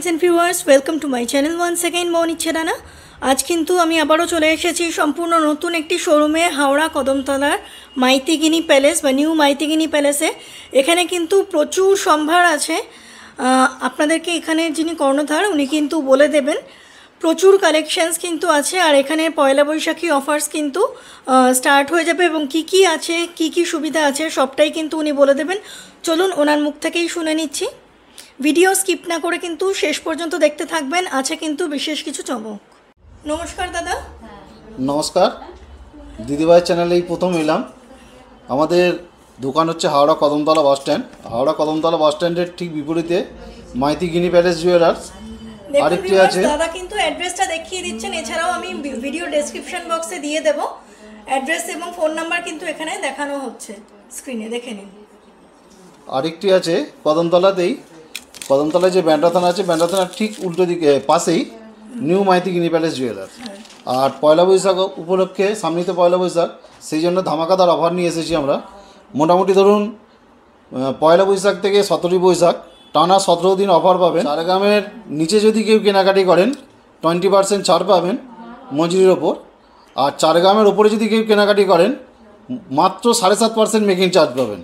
And viewers welcome to my channel once again मौन इच्छे राना। आज किन्तु आमी आबारो चले एसेछि सम्पूर्ण नतून एकटी शोरूमे हावड़ा कदमतलार माइतीगिनी पैलेस बा निउ माइतीगिनी पैलेसे। एखाने किन्तु प्रचुर सम्भार आछे। आपनादेरके एखाने जिनि कर्णधार उनि किन्तु बोले देबेन। प्रचुर कालेक्शन्स किन्तु आछे और एखाने पयला बैशाखी अफार्स किन्तु स्टार्ट हो जाबे एबं की आछे की सुविधा आछे सबटाई किन्तु उनि बोले देबेन। चलुन ओनार मुख थेकेई शुने निচ্ছি। ভিডিও স্কিপ না করে কিন্তু শেষ পর্যন্ত দেখতে থাকবেন, আছে কিন্তু বিশেষ কিছু চমক। নমস্কার দাদা। নমস্কার দিদিভাই, চ্যানেলেই প্রথম এলাম। আমাদের দোকান হচ্ছে হাওড়া কদমতলা বাস স্ট্যান্ড। হাওড়া কদমতলা বাস স্ট্যান্ডের ঠিক বিপরীতে মাইতিগিনি প্যালেস জুয়েলার্স আরেকটি আছে। দাদা কিন্তু অ্যাড্রেসটা দেখিয়ে দিচ্ছেন, এছাড়াও আমি ভিডিও ডেসক্রিপশন বক্সে দিয়ে দেব অ্যাড্রেস এবং ফোন নাম্বার কিন্তু এখানে দেখানো হচ্ছে স্ক্রিনে, দেখে নিন। আরেকটি আছে কদমতলাতেই, কদমতলায় যে ব্যান্ডা থানা আছে ব্যান্ডা থানার ঠিক উল্টো দিকে পাশেই নিউ মাইতিগিনি প্যালেস জুয়েলার্স। আর পয়লা বৈশাখ উপলক্ষে, সামনেই তো পয়লা বৈশাখ, সেই জন্য ধামাকাদার অফার নিয়ে এসেছি আমরা। মোটামুটি ধরুন পয়লা বৈশাখ থেকে 17 বৈশাখ টানা 17 দিন অফার পাবেন। চারগ্রামের নিচে যদি কেউ কেনাকাটি করেন 20% ছাড় পাবেন মজুরির ওপর। আর চারগ্রামের ওপরে যদি কেউ কেনাকাটি করেন মাত্র 7.5% মেকিং চার্জ পাবেন।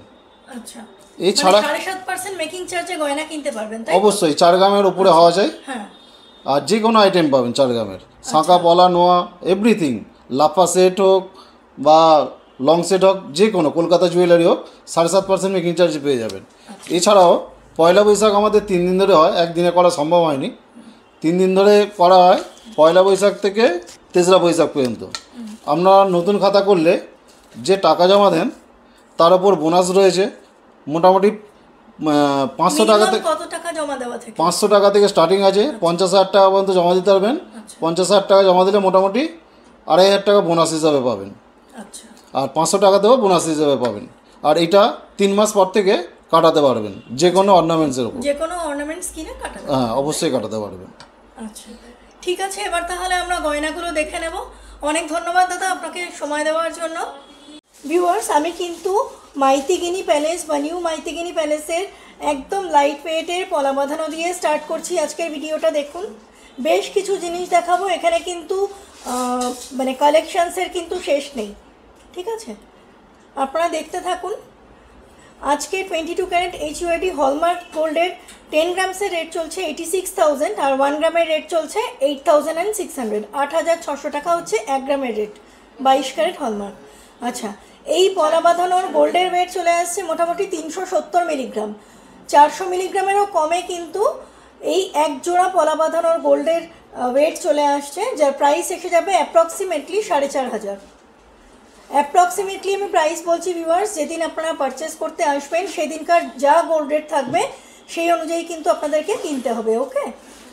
আচ্ছা, এছাড়া 7.5% মেকিং চার্জে গয়না কিনতে পারবেন, তাই? অবশ্যই চারগ্রামের উপরে হওয়া যায়। হ্যাঁ, আর যে কোনো আইটেম পাবেন চারগ্রামের, শাঁখা পলা নোয়া এভরিথিং, লাফা সেট হোক বা লং সেট হোক, যে কোনো কলকাতা জুয়েলারি হোক 7.5% মেকিং চার্জ পেয়ে যাবেন। এছাড়াও পয়লা বৈশাখ আমাদের 3 দিন ধরে হয়, একদিনে করা সম্ভব হয়নি। 3 দিন ধরে করা হয়, পয়লা বৈশাখ থেকে 3রা বৈশাখ পর্যন্ত। আপনারা নতুন খাতা করলে যে টাকা জমা দেন তার উপর বোনাস রয়েছে। মোটামুটি 500 টাকা থেকে, কত টাকা জমা দেওয়া থেকে? 500 টাকা থেকে স্টার্টিং আছে। 50,000 টাকা পর্যন্ত জমা দিতে পারবেন। 50,000 টাকা জমা দিলে মোটামুটি 2,500 টাকা বোনাস হিসাবে পাবেন। আচ্ছা, আর 500 টাকাতেও বোনাস হিসাবে পাবেন। আর এটা 3 মাস পর থেকে কাটাতে পারবেন যে কোনো অর্নামেন্টসের উপর। যে কোনো অর্নামেন্টস কিনে কাটাতে? হ্যাঁ, অবশ্যই কাটাতে পারবেন। আচ্ছা, ঠিক আছে, এবার তাহলে আমরা গয়নাগুলো দেখে নেব। অনেক ধন্যবাদ দাদা আপনাকে সময় দেওয়ার জন্য। ভিউয়ার্স, আমি কিন্তু মাইতিগিনি প্যালেস বা নিউ মাইতিগিনি প্যালেসের একদম লাইট ওয়েটের পলা বাঁধানো দিয়ে স্টার্ট করছি আজকের ভিডিওটা। দেখুন, বেশ কিছু জিনিস দেখাবো। এখানে কিন্তু মানে কালেকশানসের কিন্তু শেষ নেই, ঠিক আছে? আপনারা দেখতে থাকুন। আজকে 22 ক্যারেট HUID হলমার্ক গোল্ডের 10 গ্রামসের রেট চলছে 86,000 আর 1 গ্রামের রেট চলছে 8,600। 8,600 টাকা হচ্ছে 1 গ্রামের রেট, 22 ক্যারেট হলমার্ক। আচ্ছা, এই পলা বাঁধানোর গোল্ডের ওয়েট চলে আসছে মোটামুটি 370 মিলিগ্রাম। 400 মিলিগ্রামেরও কমে কিন্তু এই এক জোড়া পলা বাঁধানোর গোল্ডের ওয়েট চলে আসছে, যার প্রাইস এসে যাবে অ্যাপ্রক্সিমেটলি 4,500। অ্যাপ্রক্সিমেটলি আমি প্রাইস বলছি ভিউয়ার্স, যেদিন আপনারা পারচেস করতে আসবেন সেদিনকার যা গোল্ড রেট থাকবে সেই অনুযায়ী কিন্তু আপনাদেরকে কিনতে হবে, ওকে?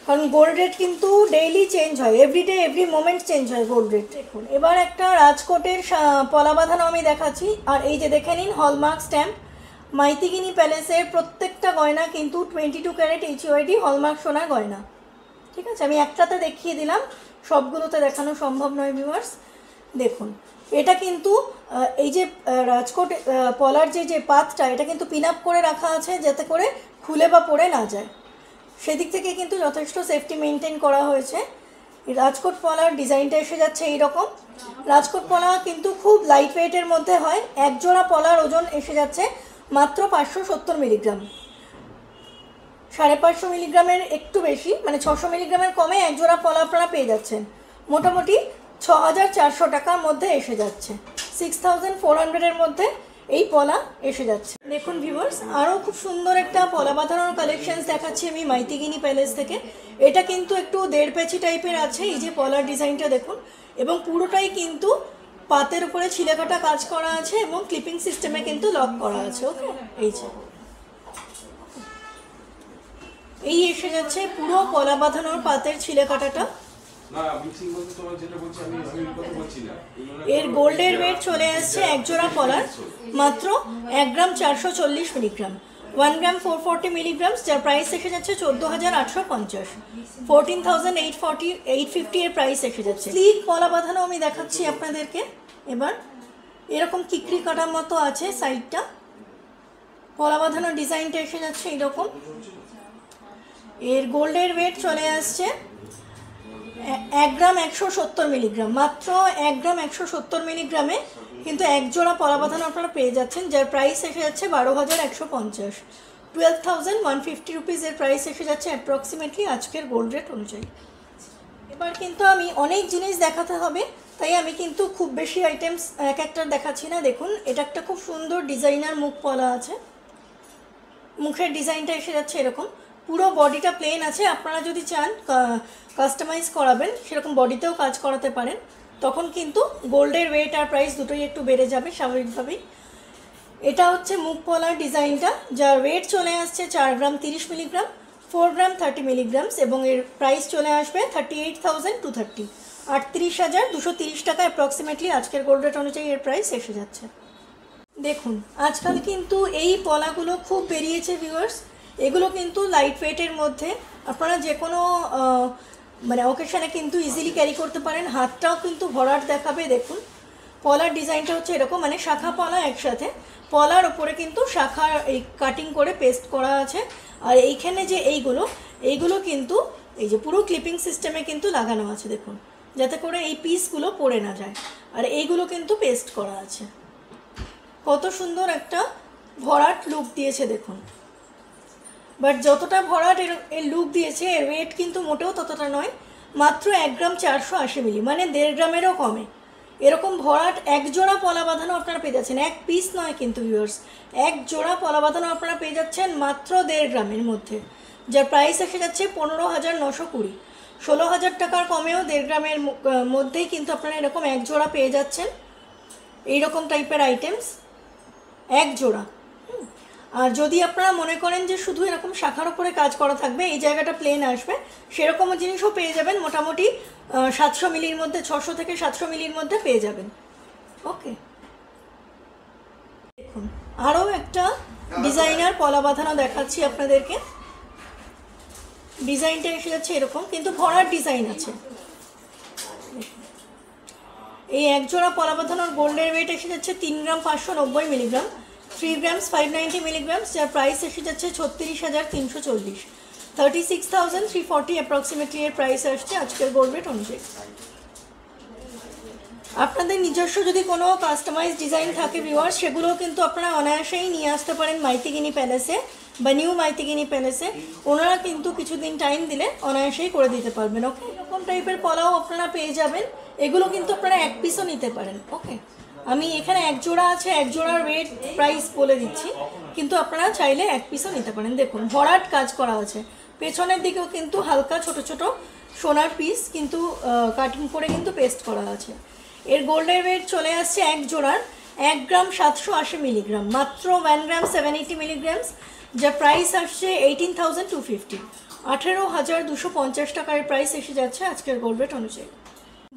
কারণ গোল্ড রেট কিন্তু ডেইলি চেঞ্জ হয়, এভরিডে এভরি মোমেন্ট চেঞ্জ হয় গোল্ড রেট। দেখুন, এবার একটা রাজকোটের পলা বাঁধানো আমি দেখাচ্ছি। আর এই যে দেখে নিন হলমার্ক স্ট্যাম্প। মাইতিগিনি প্যালেসের প্রত্যেকটা গয়না কিন্তু 22 ক্যারেট HUID হলমার্ক সোনার গয়না, ঠিক আছে? আমি একটাতে দেখিয়ে দিলাম, সবগুলোতে দেখানো সম্ভব নয় ভিউয়ার্স। দেখুন, এটা কিন্তু এই যে রাজকোট পলার যে পাতটা, এটা কিন্তু পিন আপ করে রাখা আছে যাতে করে খুলে বা পড়ে না যায়। সেদিক থেকে কিন্তু যথেষ্ট সেফটি মেনটেন করা হয়েছে। রাজকোট পলার ডিজাইনটা এসে যাচ্ছে এইরকম। রাজকোট পলা কিন্তু খুব লাইট ওয়েটের মধ্যে হয়। এক জোড়া পলার ওজন এসে যাচ্ছে মাত্র 570 মিলিগ্রাম। 550 মিলিগ্রামের একটু বেশি, মানে 600 মিলিগ্রামের কমে এক জোড়া পলা আপনারা পেয়ে যাচ্ছেন। মোটামুটি 6,400 টাকার মধ্যে এসে যাচ্ছে। 6,400-এর মধ্যে এই পলা এসে যাচ্ছে। দেখুন ভিউয়ার্স, আরও খুব সুন্দর একটা পলা বাঁধানোর কালেকশানস দেখাচ্ছি আমি মাইতিগিনি প্যালেস থেকে। এটা কিন্তু একটু 1.5 পেঁচি টাইপের আছে। এই যে পলার ডিজাইনটা দেখুন, এবং পুরোটাই কিন্তু পাতের উপরে ছিলে কাটা কাজ করা আছে এবং ক্লিপিং সিস্টেমে কিন্তু লক করা আছে, ওকে? এই যে এই এসে যাচ্ছে পুরো পলা বাঁধানোর পাতের ছিলে কাটাটা। এর গোল্ডের ওয়েট চলে আসছে এক জোড়া পলার মাত্র 1 গ্রাম 440 মিলিগ্রাম। 1 গ্রাম 440 মিলিগ্রাম, যার প্রাইস এসে যাচ্ছে 14,850। 14,850 এর প্রাইস এসে যাচ্ছে। স্লিক পলা বাঁধানো আমি দেখাচ্ছি আপনাদেরকে। এবার এরকম কিকরি কাটার মতো আছে সাইডটা। পলা বাঁধানোর ডিজাইনটা এসে যাচ্ছে এইরকম। এর গোল্ডের ওয়েট চলে আসছে 1 গ্রাম 170 মিলিগ্রাম, মাত্র 1 গ্রাম 170 মিলিগ্রামে কিন্তু এক জোড়া পলা বাঁধানো আপনারা পেয়ে যাচ্ছেন, যার প্রাইস এসে যাচ্ছে 12,150, 12,150 রুপিজের প্রাইস এসে যাচ্ছে অ্যাপ্রক্সিমেটলি আজকের গোল্ড রেট অনুযায়ী। এবার কিন্তু আমি অনেক জিনিস দেখাতে হবে, তাই আমি কিন্তু খুব বেশি আইটেমস এক একটা দেখাচ্ছি না। দেখুন, এটা একটা খুব সুন্দর ডিজাইনার মুখ পলা আছে, মুখের ডিজাইনটা এসে যাচ্ছে এরকম, পুরো বডিটা প্লেন আছে। আপনারা যদি চান কাস্টমাইজ করাবেন সেরকম বডিতেও কাজ করাতে পারেন, তখন কিন্তু গোল্ডের ওয়েট আর প্রাইস দুটোই একটু বেড়ে যাবে স্বাভাবিকভাবেই। এটা হচ্ছে মুখ পলার ডিজাইনটা, যার ওয়েট চলে আসছে 4 গ্রাম 30 মিলিগ্রাম, 4 গ্রাম 30 মিলিগ্রামস, এবং এর প্রাইস চলে আসবে 38,230, 38,230 টাকা অ্যাপ্রক্সিমেটলি আজকের গোল্ড রেট অনুযায়ী এর প্রাইস এসে যাচ্ছে। দেখুন, আজকাল কিন্তু এই পলাগুলো খুব বেরিয়েছে ভিউয়ার্স, এগুলো কিন্তু লাইট ওয়েটের মধ্যে আপনারা যে কোনো মানে অকেশানে কিন্তু ইজিলি ক্যারি করতে পারেন, হাতটাও কিন্তু ভরাট দেখাবে। দেখুন, পলার ডিজাইনটা হচ্ছে এরকম, মানে শাখা পলা একসাথে, পলার ওপরে কিন্তু শাখা এই কাটিং করে পেস্ট করা আছে, আর এইখানে যে এইগুলো কিন্তু এই যে পুরো ক্লিপিং সিস্টেমে কিন্তু লাগানো আছে, দেখুন, যাতে করে এই পিসগুলো পড়ে না যায়, আর এইগুলো কিন্তু পেস্ট করা আছে। কত সুন্দর একটা ভরাট লুক দিয়েছে দেখুন, বাট যতটা ভরাট এর লুক দিয়েছে এর ওয়েট কিন্তু মোটেও ততটা নয়, মাত্র 1 গ্রাম 480 মিলি, মানে 1.5 গ্রামেরও কমে। এরকম ভরাট এক জোড়া পলা বাঁধানো আপনারা পেয়ে যাচ্ছেন, এক পিস নয় কিন্তু ভিউয়ার্স, এক জোড়া পলা বাঁধানো আপনারা পেয়ে যাচ্ছেন মাত্র 1.5 গ্রামের মধ্যে, যার প্রাইস এসে যাচ্ছে 15,920, 16,000 টাকার কমেও 1.5 গ্রামের মধ্যেই কিন্তু আপনারা এরকম এক জোড়া পেয়ে যাচ্ছেন এইরকম টাইপের আইটেমস, এক জোড়া। আর যদি আপনারা মনে করেন যে শুধু এরকম শাখার উপরে কাজ করা থাকবে, এই জায়গাটা প্লেন আসবে, সেরকম জিনিসও পেয়ে যাবেন, মোটামুটি 700 মিলির মধ্যে, 600 থেকে 700 মিলির মধ্যে পেয়ে যাবেন। ওকে, দেখুন আরও একটা ডিজাইনার পলা বাঁধানো দেখাচ্ছি আপনাদেরকে। ডিজাইনটা এসে যাচ্ছে এরকম, কিন্তু ভরার ডিজাইন আছে। এই এক জোড়া পলা বাঁধানোর গোল্ডের ওয়েট এসে যাচ্ছে 3 গ্রাম 590 মিলিগ্রাম, 3 গ্রামস 590 মিলিগ্রামস, যার প্রাইস এসে যাচ্ছে 36,340, 36,340 অ্যাপ্রক্সিমেটলি এর প্রাইস আসছে আজকের গোল্ড রেট অনুযায়ী। আপনাদের নিজস্ব যদি কোনো কাস্টমাইজ ডিজাইন থাকে ভিউয়ার্স, সেগুলোও কিন্তু আপনারা অনায়াসেই নিয়ে আসতে পারেন মাইথিগিনি প্যালেসে বা নিউ মাইথিগিনি প্যালেসে, ওনারা কিন্তু কিছুদিন টাইম দিলে অনায়াসেই করে দিতে পারবেন। ওকে, এরকম টাইপের পলাও আপনারা পেয়ে যাবেন, এগুলো কিন্তু আপনারা এক পিসও নিতে পারেন। ওকে, আমি এখানে এক জোড়া আছে, এক জোড়ার ওয়েট প্রাইস বলে দিচ্ছি, কিন্তু আপনারা চাইলে এক পিসও নিতে পারেন। দেখুন, ভরাট কাজ করা আছে, পেছনের দিকেও কিন্তু হালকা ছোট ছোট সোনার পিস কিন্তু কাটিং করে কিন্তু পেস্ট করা আছে। এর গোল্ডের ওয়েট চলে আসছে এক জোড়ার 1 গ্রাম 780 মিলিগ্রাম, মাত্র 1 গ্রাম 780 মিলিগ্রামস, যা প্রাইস আসছে 18,250, 18,250 টাকার প্রাইস এসে যাচ্ছে আজকের গোল্ড রেট অনুযায়ী।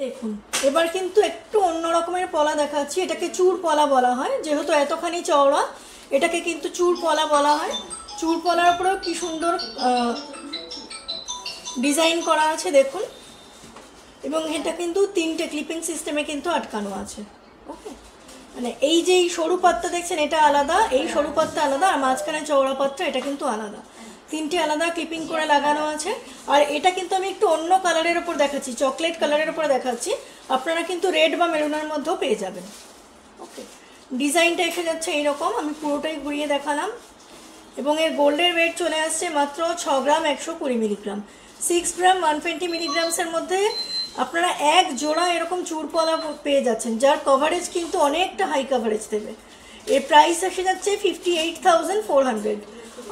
দেখুন, এবার কিন্তু একটু অন্য রকমের পলা দেখাচ্ছি, এটাকে চূড় পলা বলা হয়, যেহেতু এতখানি চওড়া এটাকে কিন্তু চূড় পলা বলা হয়। চূড় পলার উপরেও কি সুন্দর ডিজাইন করা আছে দেখুন, এবং এটা কিন্তু 3টে ক্লিপিং সিস্টেমে কিন্তু আটকানো আছে। ওকে, মানে এই যে সরু পাতটা দেখছেন এটা আলাদা, এই সরু পাতটা আলাদা, আর মাঝখানে চওড়া পাতটা এটা কিন্তু আলাদা, 3টে আলাদা ক্লিপিং করে লাগানো আছে। আর এটা কিন্তু আমি একটু অন্য কালারের ওপর দেখাচ্ছি, চকলেট কালারের ওপর দেখাচ্ছি, আপনারা কিন্তু রেড বা মেরুনের মধ্যেও পেয়ে যাবেন। ওকে, ডিজাইনটা এসে যাচ্ছে এইরকম, আমি পুরোটাই ঘুরিয়ে দেখালাম, এবং এর গোল্ডের ওয়েট চলে আসছে মাত্র 6 গ্রাম 120 মিলিগ্রাম, 6 গ্রাম 120 মিলিগ্রামসের মধ্যে আপনারা এক জোড়া এরকম চূড়পলা পেয়ে যাচ্ছেন, যার কভারেজ কিন্তু অনেকটা হাই কভারেজ দেবে। এর প্রাইস এসে যাচ্ছে 58,400,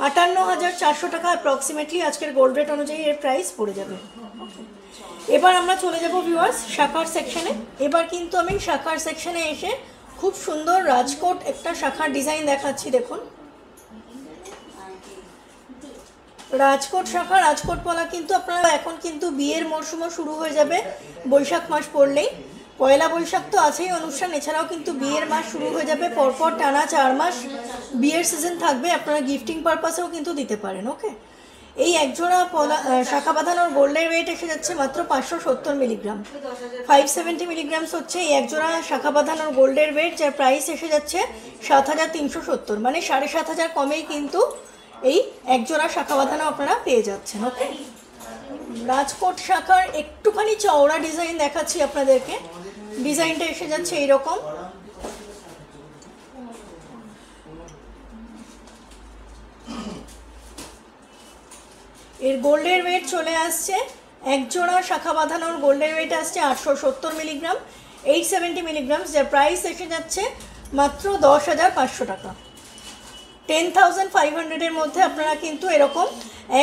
58,400 টাকা অ্যাপ্রক্সিমেটলি আজকের গোল্ড রেট অনুযায়ী এর প্রাইস পড়ে যাবে। এবার আমরা চলে যাব ভিউয়ার্স শাখার সেকশনে। এবার কিন্তু আমি শাখার সেকশনে এসে খুব সুন্দর রাজকোট একটা শাখার ডিজাইন দেখাচ্ছি। দেখুন, রাজকোট শাখা, রাজকোট পলা কিন্তু আপনারা এখন কিন্তু বিয়ের মরশুমও শুরু হয়ে যাবে বৈশাখ মাস পড়লেই, পয়লা বৈশাখ তো আছেই অনুষ্ঠান, এছাড়াও কিন্তু বিয়ের মাস শুরু হয়ে যাবে, পরপর টানা 4 মাস বিয়ের সিজন থাকবে, আপনারা গিফটিং পারপাসেও কিন্তু দিতে পারেন। ওকে, এই একজোড়া পলা শাখা বাঁধানোর গোল্ডের ওয়েট এসে যাচ্ছে মাত্র 570 মিলিগ্রাম, 570 মিলিগ্রামস হচ্ছে এই একজোড়া শাখা বাঁধানোর গোল্ডের ওয়েট, যার প্রাইস এসে যাচ্ছে 7,370, মানে 7,500 কমেই কিন্তু এই একজোড়া শাখা বাঁধানো আপনারা পেয়ে যাচ্ছেন। ওকে, রাজকোট শাখার একটুখানি চওড়া ডিজাইন দেখাচ্ছি আপনাদেরকে। ডিজাইনটা এসে যাচ্ছে এইরকম। এর গোল্ডের ওয়েট চলে আসছে, একজোড়া শাখা বাঁধানোর গোল্ডের ওয়েট আসছে 870 মিলিগ্রাম, 870 মিলিগ্রাম, যার প্রাইস এসে যাচ্ছে মাত্র 10,500 টাকা। 10,500-এর মধ্যে আপনারা কিন্তু এরকম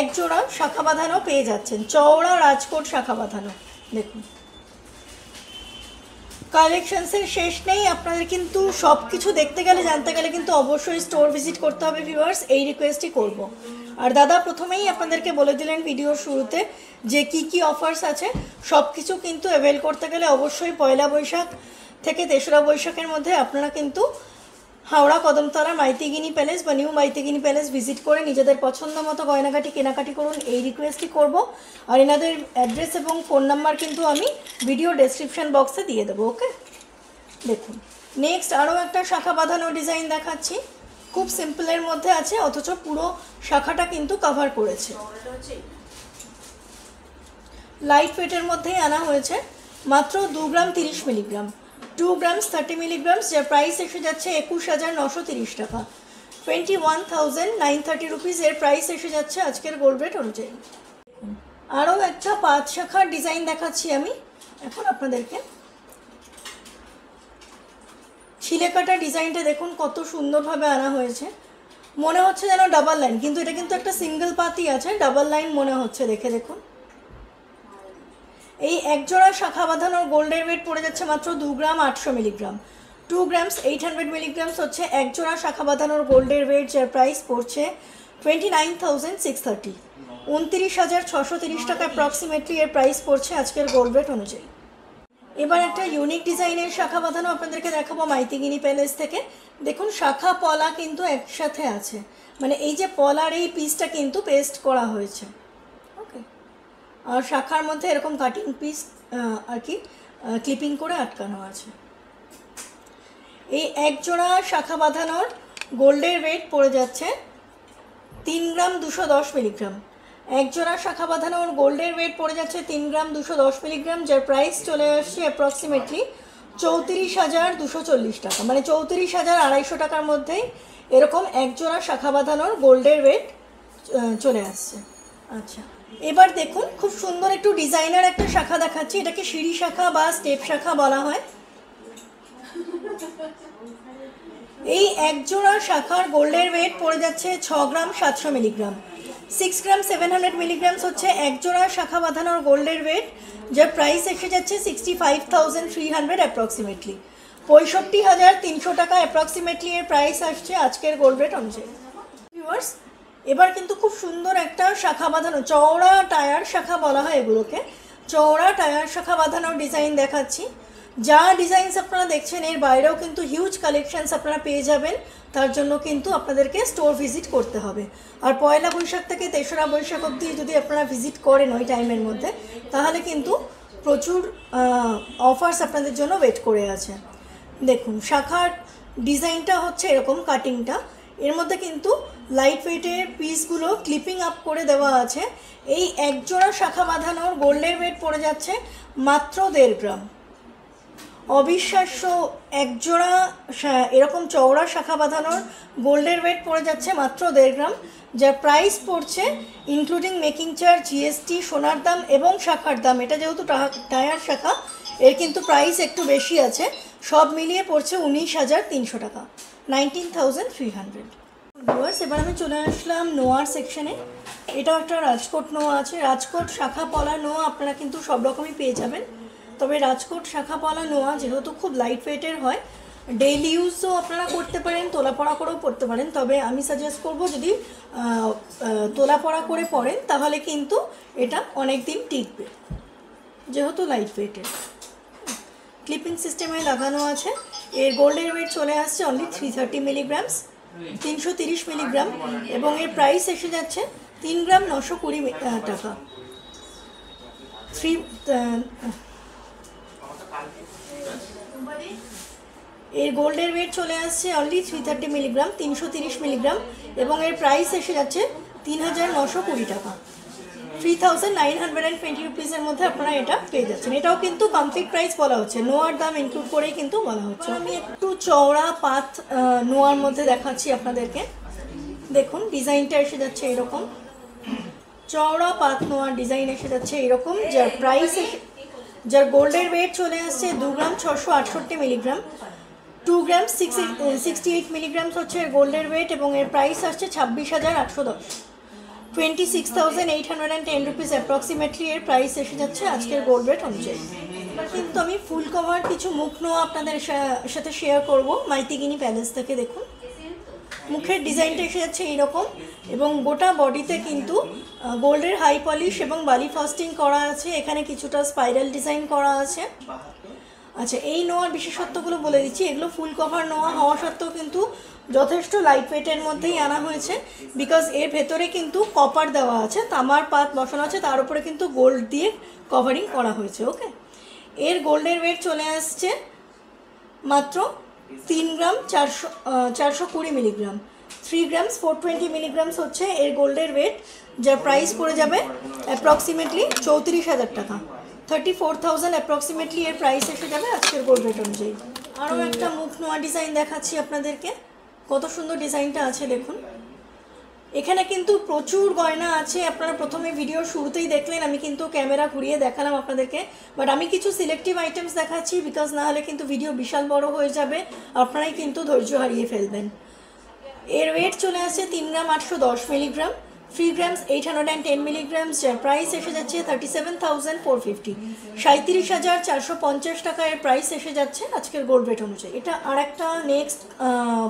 একজোড়া শাখা বাঁধানো পেয়ে যাচ্ছেন, চওড়া রাজকোট শাখা বাঁধানো। দেখুন কালেকশনসের শেষ নেই, আপনাদের কিন্তু সব কিছু দেখতে গেলে জানতে গেলে কিন্তু অবশ্যই স্টোর ভিজিট করতে হবে ভিউয়ার্স, এই রিকোয়েস্টই করব। আর দাদা প্রথমেই আপনাদেরকে বলে দিলেন ভিডিওর শুরুতে যে কি কি অফার্স আছে, সব কিছু কিন্তু অ্যাভেল করতে গেলে অবশ্যই পয়লা বৈশাখ থেকে 3রা বৈশাখের মধ্যে আপনারা কিন্তু হাওড়া কদমতলা মাইতিগিনি প্যালেস বা নিউ মাইতিগিনি প্যালেস ভিজিট করে নিজেদের পছন্দ মতো গয়নাগাটি কেনাকাটি করুন, এই রিকোয়েস্টই করব। আর এনাদের অ্যাড্রেস এবং ফোন নাম্বার কিন্তু আমি ভিডিও ডেসক্রিপশন বক্সে দিয়ে দেবো। ওকে, দেখুন নেক্সট আরও একটা শাখা বাঁধানো ডিজাইন দেখাচ্ছি, খুব সিম্পলের মধ্যে আছে অথচ পুরো শাখাটা কিন্তু কভার করেছে। লাইট ওয়েটের মধ্যেই আনা হয়েছে, মাত্র 2 গ্রাম 30 মিলিগ্রাম, 2 গ্রামস 30 মিলিগ্রামস, যার প্রাইস এসে যাচ্ছে 21,930 টাকা, 21,930 রুপিস এর প্রাইস এসে যাচ্ছে আজকের গোল্ড রেট অনুযায়ী। আরও একটা 5 শাখার ডিজাইন দেখাচ্ছি আমি এখন আপনাদেরকে। ছিলে কাটা ডিজাইনটা দেখুন কত সুন্দরভাবে আনা হয়েছে, মনে হচ্ছে যেন ডাবল লাইন, কিন্তু এটা কিন্তু একটা সিঙ্গেল পাতি আছে, ডাবল লাইন মনে হচ্ছে দেখে। দেখুন এই একজোড়া শাখা বাঁধানোর গোল্ডের ওয়েট পড়ে যাচ্ছে মাত্র 2 গ্রাম 800 মিলিগ্রাম, 2 গ্রামস 800 মিলিগ্রামস হচ্ছে একজোড়া শাখা বাঁধানোর গোল্ডের ওয়েট, যার প্রাইস পড়ছে 29,630, 29,630 টাকা অ্যাপ্রক্সিমেটলি এর প্রাইস পড়ছে আজকের গোল্ড রেট অনুযায়ী। এবার একটা ইউনিক ডিজাইনের শাখা বাঁধানো আপনাদেরকে দেখাবো মাইতিগিনি প্যালেস থেকে। দেখুন শাখা পলা কিন্তু একসাথে আছে, মানে এই যে পলার এই পিসটা কিন্তু পেস্ট করা হয়েছে। ওকে, আর শাখার মধ্যে এরকম কাটিং পিস আর কি ক্লিপিং করে আটকানো আছে। এই একজোড়া শাখা বাঁধানোর গোল্ডের ওয়েট পড়ে যাচ্ছে 3 গ্রাম 210 মিলিগ্রাম, একজোড়া শাখা বাঁধানোর গোল্ডের ওয়েট পড়ে যাচ্ছে 3 গ্রাম 210 মিলিগ্রাম, যার প্রাইস চলে আসছে অ্যাপ্রক্সিমেটলি 34,240 টাকা, মানে 34,250 টাকার মধ্যেই এরকম একজোড়া শাখা বাঁধানোর গোল্ডের ওয়েট চলে আসছে। আচ্ছা, এবার দেখুন খুব সুন্দর একটু ডিজাইনার একটা শাখা দেখাচ্ছি, এটাকে সিঁড়ি শাখা বা স্টেপ শাখা বলা হয়। এই একজোড়া শাখার গোল্ডের ওয়েট পড়ে যাচ্ছে 6 গ্রাম 700 মিলিগ্রাম, 6 গ্রাম 700 মিলিগ্রামস হচ্ছে একজোড়া শাখা বাঁধানোর গোল্ডের ওয়েট, যার প্রাইস এসে যাচ্ছে 65,300 অ্যাপ্রক্সিমেটলি, 65,300 টাকা অ্যাপ্রক্সিমেটলি এর প্রাইস আসছে আজকের গোল্ড রেট অনুযায়ী। ভিউয়ার্স এবার কিন্তু খুব সুন্দর একটা শাখা বাঁধানো, চওড়া টায়ার শাখা বলা হয় এগুলোকে, চওড়া টায়ার শাখা বাঁধানোর ডিজাইন দেখাচ্ছি। যা ডিজাইনস আপনারা দেখছেন এর বাইরেও কিন্তু হিউজ কালেকশানস আপনারা পেয়ে যাবেন, তার জন্য কিন্তু আপনাদেরকে স্টোর ভিজিট করতে হবে। আর পয়লা বৈশাখ থেকে 3রা বৈশাখ অবধি যদি আপনারা ভিজিট করেন ওই টাইমের মধ্যে, তাহলে কিন্তু প্রচুর অফার্স আপনাদের জন্য ওয়েট করে আছে। দেখুন শাখার ডিজাইনটা হচ্ছে এরকম, কাটিংটা এর মধ্যে কিন্তু লাইট ওয়েটের পিসগুলো ক্লিপিং আপ করে দেওয়া আছে। এই একজোড়া শাখা বাঁধানোর গোল্ডের ওয়েট পড়ে যাচ্ছে মাত্র 1.5 গ্রাম, অবিশ্বাস্য, একজোড়া এরকম চওড়া শাখা বাঁধানোর গোল্ডের ওয়েট পড়ে যাচ্ছে মাত্র 1.5 গ্রাম, যার প্রাইস পড়ছে ইনক্লুডিং মেকিং চার্জ, জিএসটি, সোনার দাম এবং শাখার দাম, এটা যেহেতু টায়ার শাখা এর কিন্তু প্রাইস একটু বেশি আছে, সব মিলিয়ে পড়ছে 19,300 টাকা, 19,300। ভিউয়ার্স এবার আমি চলে আসলাম নোয়ার সেকশনে। এটাও একটা রাজকোট নোয়া আছে, রাজকোট শাখা পলা নোয়া আপনারা কিন্তু সব রকমই পেয়ে যাবেন, তবে রাজকোট শাখা পলা নোয়া যেহেতু খুব লাইট ওয়েটের হয়, ডেইলি ইউজও আপনারা করতে পারেন, তোলা পড়া করেও পরতে পারেন, তবে আমি সাজেস্ট করব যদি তোলা পড়া করে পরেন তাহলে কিন্তু এটা অনেক দিন টিকবে যেহেতু লাইট ওয়েটের। ক্লিপিং সিস্টেমে লাগানো আছে, এর গোল্ডের ওয়েট চলে আসছে অনলি 330 মিলিগ্রামস, 330 মিলিগ্রাম, এবং এর প্রাইস এসে যাচ্ছে 3 গ্রাম 920 টাকা। এর গোল্ডের ওয়েট চলে আসছে অনলি 330 মিলিগ্রাম, 330 মিলিগ্রাম, এবং এর প্রাইস এসে যাচ্ছে 3920 টাকা, 3920 রুপিসের মধ্যে আপনারা এটা পেয়ে যাচ্ছেন। এটাও কিন্তু কমপ্লিট প্রাইস বলা হচ্ছে, নোয়ার দাম ইনক্লুড করেই কিন্তু বলা হচ্ছে। আমি একটু চওড়া পাত নোয়ার মধ্যে দেখাচ্ছি আপনাদেরকে। দেখুন ডিজাইনটা এসে যাচ্ছে এরকম, চওড়া পাত নোয়ার ডিজাইন এসে যাচ্ছে এরকম, যার প্রাইস যার গোল্ডের ওয়েট চলে আসছে 2 গ্রাম 668 মিলিগ্রাম, 2 গ্রাম 68 মিলিগ্রামস হচ্ছে গোল্ডের ওয়েট, এবং এর প্রাইস আসছে 26,810, 26,810 রুপিস অ্যাপ্রক্সিমেটলি এর প্রাইস এসে যাচ্ছে আজকের গোল্ড রেট অনুযায়ী। এবার কিন্তু আমি ফুল কভার কিছু মুখ নোয়া আপনাদের সাথে শেয়ার করব মাইতিগিনি প্যালেস থেকে। দেখুন মুখের ডিজাইনটা এসে যাচ্ছে এইরকম, এবং গোটা বডিতে কিন্তু গোল্ডের হাই পলিশ এবং বালি ফাস্টিং করা আছে, এখানে কিছুটা স্পাইরাল ডিজাইন করা আছে। আচ্ছা, এই নোয়ার বিশেষত্বগুলো বলে দিচ্ছি। এগুলো ফুল কভার নোয়া হওয়া সত্ত্বেও কিন্তু যথেষ্ট লাইট ওয়েটের মধ্যেই আনা হয়েছে, বিকজ এর ভেতরে কিন্তু কপার দেওয়া আছে, তামার পাত বসানো আছে, তার উপরে কিন্তু গোল্ড দিয়ে কভারিং করা হয়েছে। ওকে, এর গোল্ডের ওয়েট চলে আসছে মাত্র 3 গ্রাম 420 মিলিগ্রাম, 3 গ্রামস 420 মিলিগ্রামস হচ্ছে এর গোল্ডের ওয়েট, যার প্রাইস পড়ে যাবে অ্যাপ্রক্সিমেটলি 34,000 টাকা, 34,000 অ্যাপ্রক্সিমেটলি এর প্রাইস এসে যাবে আজকের গোল্ড রেট অনুযায়ী। আরও একটা মুখ নোয়া ডিজাইন দেখাচ্ছি আপনাদেরকে, কত সুন্দর ডিজাইনটা আছে দেখুন। এখানে কিন্তু প্রচুর গয়না আছে, আপনারা প্রথমে ভিডিওর শুরুতেই দেখলেন, আমি কিন্তু ক্যামেরা ঘুরিয়ে দেখালাম আপনাদেরকে, বাট আমি কিছু সিলেক্টিভ আইটেমস দেখাচ্ছি, বিকজ না হলে কিন্তু ভিডিও বিশাল বড় হয়ে যাবে, আপনারাই কিন্তু ধৈর্য হারিয়ে ফেলবেন। এর ওয়েট চলে আসছে 3 গ্রাম 810 মিলিগ্রাম, 3 গ্রামস 810 মিলিগ্রামস, যার প্রাইস এসে যাচ্ছে 37,450, 37,450 টাকা এর প্রাইস এসে যাচ্ছে আজকের গোল্ড রেট অনুযায়ী। এটা আর একটা নেক্সট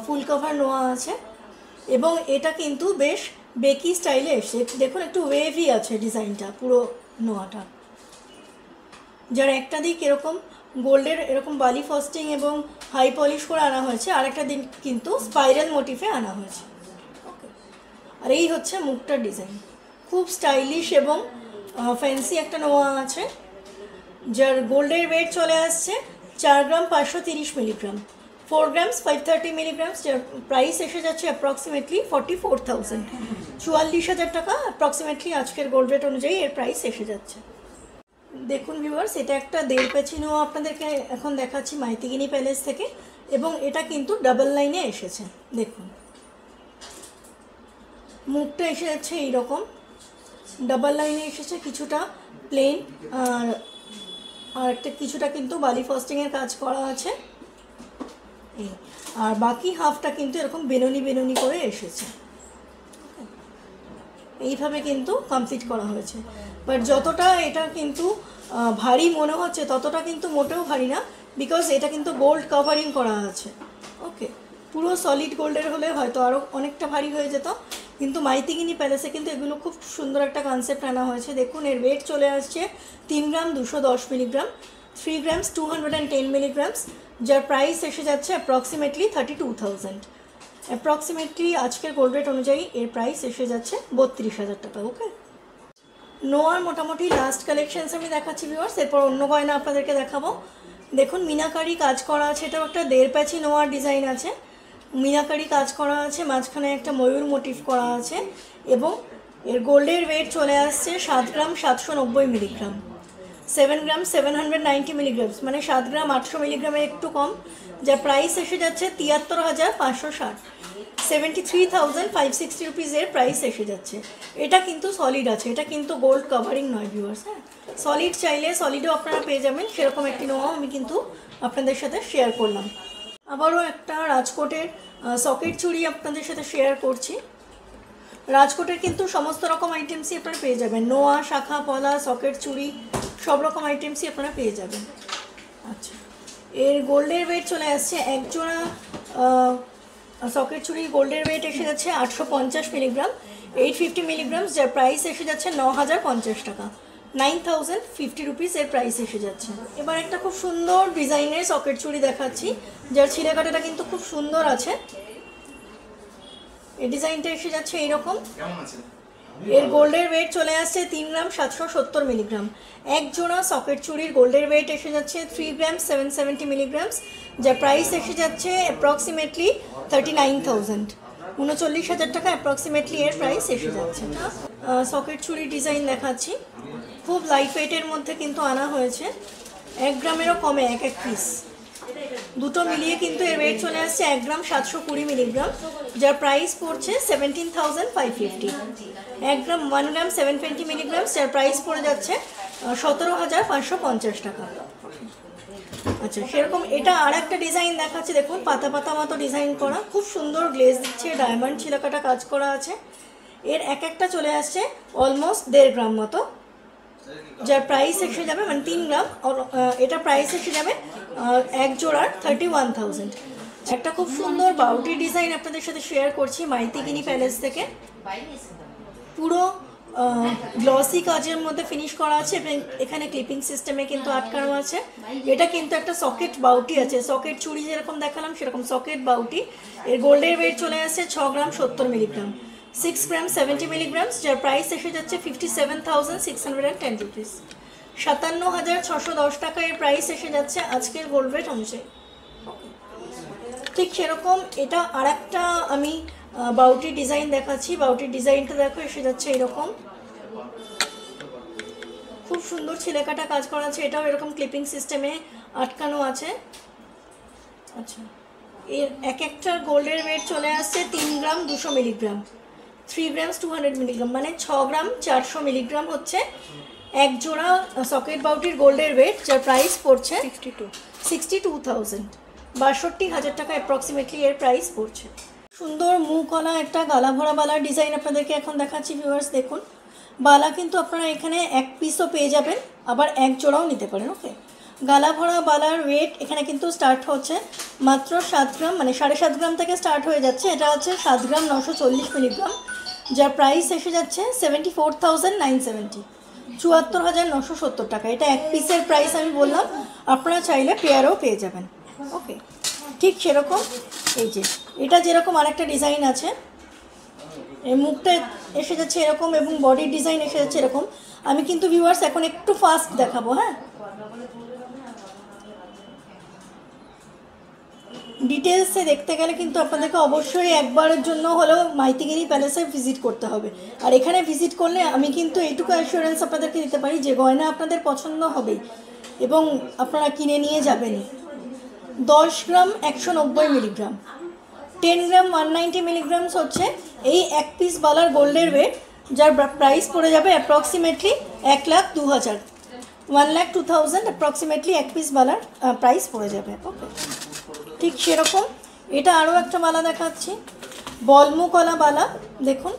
ফুল কভার নোয়া আছে, এবং এটা কিন্তু বেশ বেকি স্টাইলে এসছে। দেখুন একটু ওয়েভি আছে ডিজাইনটা পুরো নোয়াটা, যার একটা দিক এরকম গোল্ডের এরকম বালি ফাস্টিং এবং হাই পলিশ করে আনা হয়েছে, আর একটা দিক কিন্তু স্পাইরাল মোটিফে আনা হয়েছে। ওকে, আর এই হচ্ছে মুখটার ডিজাইন, খুব স্টাইলিশ এবং ফ্যান্সি একটা নোয়া আছে, যার গোল্ডের ওয়েট চলে আসছে 4 গ্রাম 530 মিলিগ্রাম, 4 গ্রামস 530 মিলিগ্রামস, যার প্রাইস এসে যাচ্ছে অ্যাপ্রক্সিমেটলি 44,000, 44,000 টাকা অ্যাপ্রক্সিমেটলি আজকের গোল্ড রেট অনুযায়ী এর প্রাইস এসে যাচ্ছে। দেখুন ভিউয়ার্স, এটা একটা দেড় পেচি নোয়া আপনাদেরকে এখন দেখাচ্ছি মাইতিগিনি প্যালেস থেকে, এবং এটা কিন্তু ডাবল লাইনে এসেছে। দেখুন মুখটা এসে যাচ্ছে এইরকম, ডাবল লাইনে এসেছে, কিছুটা প্লেন আর একটা কিছুটা কিন্তু বালি ফাস্টিংয়ের কাজ করা আছে, আর বাকি হাফটা কিন্তু এরকম বেনুনি বেনুনি করে এসেছে। এইভাবে কিন্তু কমপ্লিট করা হয়েছে, বাট যতটা এটা কিন্তু ভারী মনে হচ্ছে ততটা কিন্তু মোটেও ভারী না, বিকজ এটা কিন্তু গোল্ড কভারিং করা আছে। ওকে, পুরো সলিড গোল্ডের হলে হয়তো আরও অনেকটা ভারী হয়ে যেত, কিন্তু মাইতিগিনি প্যালেসে কিন্তু এগুলো খুব সুন্দর একটা কনসেপ্ট আনা হয়েছে। দেখুন এর ওয়েট চলে আসছে 3 গ্রাম 210 মিলিগ্রাম, 3 গ্রামস 210 মিলিগ্রামস, যার প্রাইস এসে যাচ্ছে অ্যাপ্রক্সিমেটলি 32,000, অ্যাপ্রক্সিমেটলি আজকের গোল্ড রেট অনুযায়ী এর প্রাইস এসে যাচ্ছে 32,000 টাকা। ওকে, নোয়ার মোটামুটি লাস্ট কালেকশনস আমি দেখাচ্ছি ভিউয়ার্স, এরপর অন্য গয়না আপনাদেরকে দেখাবো। দেখুন মিনাকারি কাজ করা আছে, এটাও একটা দেড় প্যাচি নোয়ার ডিজাইন আছে, মিনাকারি কাজ করা আছে, মাঝখানে একটা ময়ূর মোটিভ করা আছে, এবং এর গোল্ডের ওয়েট চলে আসছে 7 গ্রাম 790 মিলিগ্রাম, 7 গ্রাম 790 মিলিগ্রামস, মানে 7 গ্রাম 800 মিলিগ্রামের একটু কম, যার প্রাইস এসে যাচ্ছে 73,560, 73,560 রুপিসের প্রাইস এসে যাচ্ছে। এটা কিন্তু সলিড আছে, এটা কিন্তু গোল্ড কভারিং নয় ভিউয়ার্স। হ্যাঁ, সলিড চাইলে সলিডও আপনারা পেয়ে যাবেন, সেরকম একটি নোয়া আমি কিন্তু আপনাদের সাথে শেয়ার করলাম। আবারও একটা রাজকোটের সকেট চুড়ি আপনাদের সাথে শেয়ার করছি। রাজকোটের কিন্তু সমস্ত রকম আইটেমসই আপনারা পেয়ে যাবেন, নোয়া, শাখা পলা, সকেট চুড়ি, সব রকম আইটেমসই আপনারা পেয়ে যাবেন। আচ্ছা, এর গোল্ডের ওয়েট চলে আসছে এক জোড়া সকেট চুড়ি গোল্ডের ওয়েট এসে যাচ্ছে 850 মিলিগ্রাম, 850 মিলিগ্রামস, যার প্রাইস এসে যাচ্ছে 9,050 টাকা, 9,050 রুপিস এর প্রাইস এসে যাচ্ছে। এবার একটা খুব সুন্দর ডিজাইনের সকেট চুড়ি দেখাচ্ছি, যার ছিলেকাটাটা কিন্তু খুব সুন্দর আছে। এই ডিজাইনটা এসে যাচ্ছে এইরকম, এর গোল্ডের ওয়েট চলে আসছে 3 গ্রাম 770 মিলিগ্রাম। এক জোড়া সকেট চুড়ির গোল্ডের ওয়েট এসে যাচ্ছে 3 গ্রাম 770 মিলিগ্রামস, যার প্রাইস এসে যাচ্ছে অ্যাপ্রক্সিমেটলি 39,000, 39,000 টাকা অ্যাপ্রক্সিমেটলি এর প্রাইস এসে যাচ্ছে। সকেট চুড়ির ডিজাইন দেখাচ্ছি, খুব লাইট ওয়েটের মধ্যে কিন্তু আনা হয়েছে, 1 গ্রামেরও কমে এক এক পিস, দুটো মিলিয়ে কিন্তু এর ওয়েট চলে আসছে 1 গ্রাম 720 মিলিগ্রাম, যার প্রাইস পড়ছে 17,550। 1 গ্রাম 1 গ্রাম 720 মিলিগ্রাম, যার প্রাইস পড়ে যাচ্ছে 17,550 টাকা। আচ্ছা, সেরকম এটা আর একটা ডিজাইন দেখাচ্ছে, দেখুন পাতা পাতা মতো ডিজাইন করা, খুব সুন্দর গ্লেজ দিচ্ছে, ডায়মন্ড ছিলাকাটা কাজ করা আছে। এর এক একটা চলে আসছে অলমোস্ট 1.5 গ্রাম মতো, যার প্রাইস এসে যাবে মানে 3 গ্রাম, এটা প্রাইস এসে যাবে এক জোড়ার 31,000। একটা খুব সুন্দর বাউটি ডিজাইন আপনাদের সাথে শেয়ার করছি মাইতিগিনি প্যালেস থেকে, পুরো গ্লসি কাজের মধ্যে ফিনিশ করা আছে এবং এখানে ক্লিপিং সিস্টেমে কিন্তু আটকানো আছে। এটা কিন্তু একটা সকেট বাউটি আছে, সকেট চুড়ি যেরকম দেখালাম সেরকম সকেট বাউটি। এর গোল্ডের ওয়েট চলে আসছে 6 গ্রাম 70 মিলিগ্রাম, 6 গ্রাম 70 মিলিগ্রামস, যার প্রাইস এসে যাচ্ছে 57,610 রুপিস, 57,610 টাকা এর প্রাইস এসে যাচ্ছে আজকের গোল্ড রেট অনুযায়ী। ঠিক সেরকম এটা আর একটা আমি বাউটি ডিজাইন দেখাচ্ছি, বাউটির ডিজাইনটা দেখো এসে যাচ্ছে এরকম, খুব সুন্দর ছিলেকাটা কাজ করা আছে, এটাও এরকম ক্লিপিং সিস্টেমে আটকানো আছে। আচ্ছা, এর এক একটা গোল্ডের ওয়েট চলে আসছে 3 গ্রাম 200 মিলিগ্রাম, 3 গ্রামস 200 মিলিগ্রাম, মানে 6 গ্রাম 400 মিলিগ্রাম হচ্ছে এক জোড়া সকেট বাউটির গোল্ডের ওয়েট, যার প্রাইস পড়ছে 62,000, 62,000 টাকা অ্যাপ্রক্সিমেটলি এর প্রাইস পড়ছে। সুন্দর মুখওয়ালা একটা গালা ভরা বালার ডিজাইন আপনাদেরকে এখন দেখাচ্ছি ভিউয়ার্স, দেখুন বালা কিন্তু আপনারা এখানে এক পিসও পেয়ে যাবেন, আবার এক জোড়াও নিতে পারেন। ওকে, গালা ভরা বালার ওয়েট এখানে কিন্তু স্টার্ট হচ্ছে মাত্র 7 গ্রাম, মানে 7.5 গ্রাম থেকে স্টার্ট হয়ে যাচ্ছে, এটা হচ্ছে 7 গ্রাম 940 মিলিগ্রাম, যার প্রাইস এসে যাচ্ছে 74,970, 74,970 টাকা। এটা এক পিসের প্রাইস আমি বললাম, আপনারা চাইলে পেয়ারও পেয়ে যাবেন। ওকে, ঠিক সেরকম এই যে এটা যেরকম আরেকটা ডিজাইন আছে, এই মুখটা এসে যাচ্ছে এরকম এবং বডির ডিজাইন এসে যাচ্ছে এরকম। আমি কিন্তু ভিউয়ার্স এখন একটু ফাস্ট দেখাবো, হ্যাঁ, ডিটেলসে দেখতে গেলে কিন্তু আপনাদেরকে অবশ্যই একবারের জন্য হলেও মাইতিগিরি প্যালেসে ভিজিট করতে হবে। আর এখানে ভিজিট করলে আমি কিন্তু এইটুকু অ্যাসুরেন্স আপনাদেরকে দিতে পারি যে গয়না আপনাদের পছন্দ হবে এবং আপনারা কিনে নিয়ে যাবেনই। 10 গ্রাম 190 মিলিগ্রাম, 10 গ্রাম 190 মিলিগ্রামস হচ্ছে এই এক পিস বালার গোল্ডের ওয়েট, যার প্রাইস পড়ে যাবে অ্যাপ্রক্সিমেটলি 1,02,000, 1,02,000 অ্যাপ্রক্সিমেটলি এক পিস বালার প্রাইস পড়ে যাবে। ওকে, ঠিক সেরকম এটা আরও একটা বালা দেখাচ্ছি, বলমুকলা বালা, দেখুন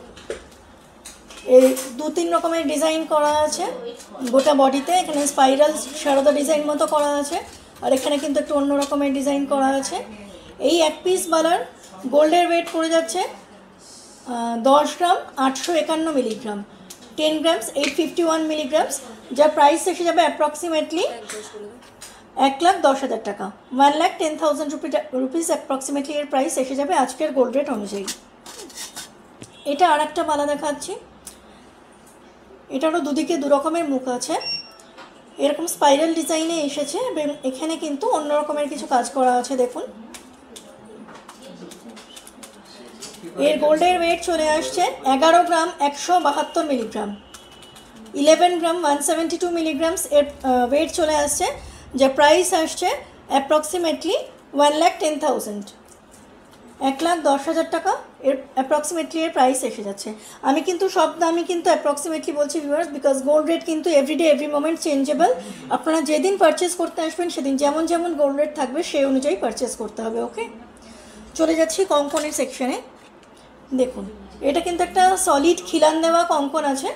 এই 2-3 রকমের ডিজাইন করা আছে গোটা বডিতে, এখানে স্পাইরাল সারদা ডিজাইন মতো করা আছে, আর এখানে কিন্তু একটু অন্য রকমের ডিজাইন করা আছে। এই এক পিস বালার গোল্ডের ওয়েট পড়ে যাচ্ছে 10 গ্রাম 851 মিলিগ্রাম, 10 গ্রামস 851 মিলিগ্রামস, যার প্রাইস এসে যাবে অ্যাপ্রক্সিমেটলি 1,10,000 টাকা, 1,10,000 রুপিস অ্যাপ্রক্সিমেটলি এর প্রাইস এসে যাবে আজকের গোল্ড রেট অনুযায়ী। এটা আর একটা বালা দেখাচ্ছি, এটারও দুদিকে দু রকমের মুখ আছে, এরকম স্পাইরাল ডিজাইনে এসেছে এবং এখানে কিন্তু অন্য রকমের কিছু কাজ করা আছে, দেখুন এর গোল্ডের ওয়েট চলে আসছে 11 গ্রাম 172 মিলিগ্রাম, 11 গ্রাম 172 মিলিগ্রামস এর ওয়েট চলে আসছে, যার প্রাইস আসছে অ্যাপ্রক্সিমেটলি 1,10,000, 1,10,000 টাকা এর অ্যাপ্রক্সিমেটলি এর প্রাইস এসে যাচ্ছে। আমি কিন্তু সব দামই কিন্তু অ্যাপ্রক্সিমেটলি বলছি ভিউয়ার্স, বিকজ গোল্ড রেট কিন্তু এভরিডে এভরি মোমেন্ট চেঞ্জেবল, আপনারা যেদিন পারচেস করতে আসবেন সেদিন যেমন যেমন গোল্ড রেট থাকবে সেই অনুযায়ী পারচেস করতে হবে। ওকে, চলে যাচ্ছি কঙ্কনের সেকশনে। দেখুন এটা কিন্তু একটা সলিড খিলান দেওয়া কঙ্কন আছে,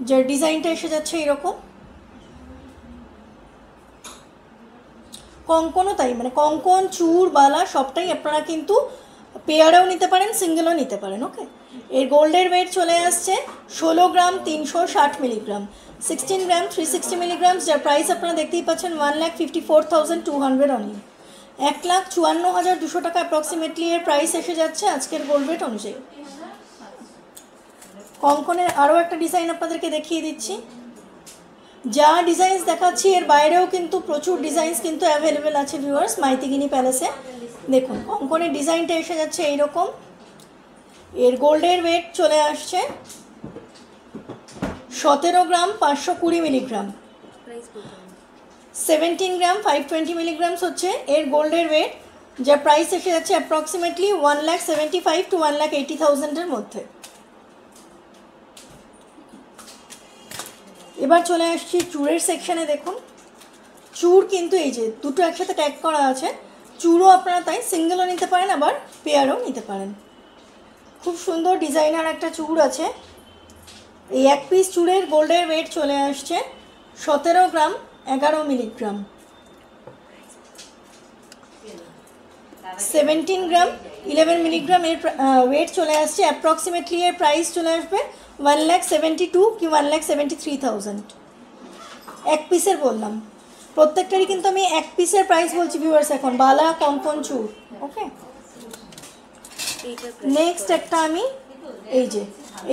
যার ডিজাইনটা এসে যাচ্ছে এরকম, কঙ্কনও তাই, মানে কঙ্কন চূড় বালা সবটাই আপনারা কিন্তু পেয়ারেও নিতে পারেন, সিঙ্গেলও নিতে পারেন। ওকে, এর গোল্ডের ওয়েট চলে আসছে 16 গ্রাম 360 মিলিগ্রাম, 16 গ্রাম 360 মিলিগ্রাম, যার প্রাইস আপনারা দেখতেই পাচ্ছেন 1,54,200 অনলি, 1,54,200 টাকা অ্যাপ্রক্সিমেটলি এর প্রাইস এসে যাচ্ছে আজকের গোল্ড রেট অনুযায়ী। কঙ্কনের আরও একটা ডিজাইন আপনাদেরকে দেখিয়ে দিচ্ছি। যা ডিজাইনস দেখাচ্ছি এর বাইরেও কিন্তু প্রচুর ডিজাইনস কিন্তু অ্যাভেলেবেল আছে ভিউয়ার্স মাইথিগিনি প্যালেসে। দেখুন কঙ্কনের ডিজাইনটা এসে যাচ্ছে এইরকম, এর গোল্ডের ওয়েট চলে আসছে 17 গ্রাম 520 মিলিগ্রাম, 17 গ্রাম 520 মিলিগ্রামস হচ্ছে এর গোল্ডের ওয়েট, যার প্রাইস এসে যাচ্ছে অ্যাপ্রক্সিমেটলি 1,75,000 to 1,80,000 মধ্যে। এবার চলে আসছি চূড়ের সেকশানে। দেখুন চূড় কিন্তু এই যে দুটো একসাথে ট্যাগ করা আছে, চূড়ও আপনারা তাই সিঙ্গেলও নিতে পারেন আবার পেয়ারও নিতে পারেন। খুব সুন্দর ডিজাইনার একটা চূড় আছে। এই এক পিস চূড়ের গোল্ডের ওয়েট চলে আসছে 17 গ্রাম 11 মিলিগ্রাম, 17 গ্রাম 11 মিলিগ্রাম এর ওয়েট চলে আসছে। অ্যাপ্রক্সিমেটলি এর প্রাইস চলে আসবে 1,72,000 কি 1,73,000 এক পিসের বললাম। প্রত্যেকটারই কিন্তু আমি এক পিসের প্রাইস বলছি ভিউয়ার্স এখন, বালা কঙ্কন চূড়। ওকে, নেক্সট একটা আমি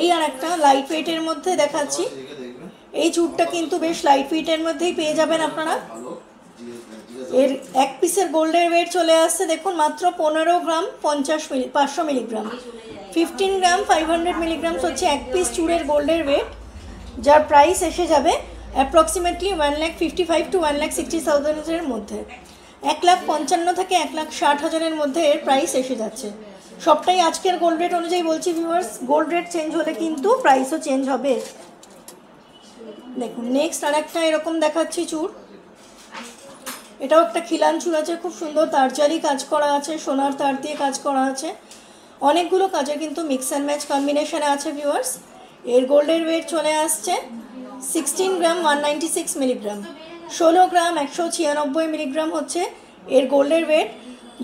এই আর একটা লাইট ওয়েটের মধ্যে দেখাচ্ছি। এই চূড়টা কিন্তু বেশ লাইট ওয়েটের মধ্যেই পেয়ে যাবেন আপনারা। এর এক পিসের গোল্ডের ওয়েট চলে আসছে দেখুন মাত্র 15 গ্রাম 500 মিলিগ্রাম, 15 গ্রাম 500 মিলিগ্রামস হচ্ছে এক পিস চূড়ের গোল্ডের ওয়েট, যার প্রাইস এসে যাবে অ্যাপ্রক্সিমেটলি 1,55,000 to 1,60,000 মধ্যে। 1,55,000 থেকে 1,60,000 মধ্যে এর প্রাইস এসে যাচ্ছে। সবটাই আজকের গোল্ড রেট অনুযায়ী বলছি ভিউয়ার্স, গোল্ড রেট চেঞ্জ হলে কিন্তু প্রাইসও চেঞ্জ হবে। দেখুন নেক্সট আর একটা এরকম দেখাচ্ছি চূড়, এটাও একটা খিলান চূড় আছে, খুব সুন্দর তারজালি কাজ করা আছে, সোনার তার দিয়ে কাজ করা আছে, অনেকগুলো কাজে কিন্তু মিক্স অ্যান্ড ম্যাচ কম্বিনেশনে আছে ভিউয়ার্স। এর গোল্ডের ওয়েট চলে আসছে 16 গ্রাম 196 মিলিগ্রাম, 16 গ্রাম 196 মিলিগ্রাম হচ্ছে এর গোল্ডের ওয়েট,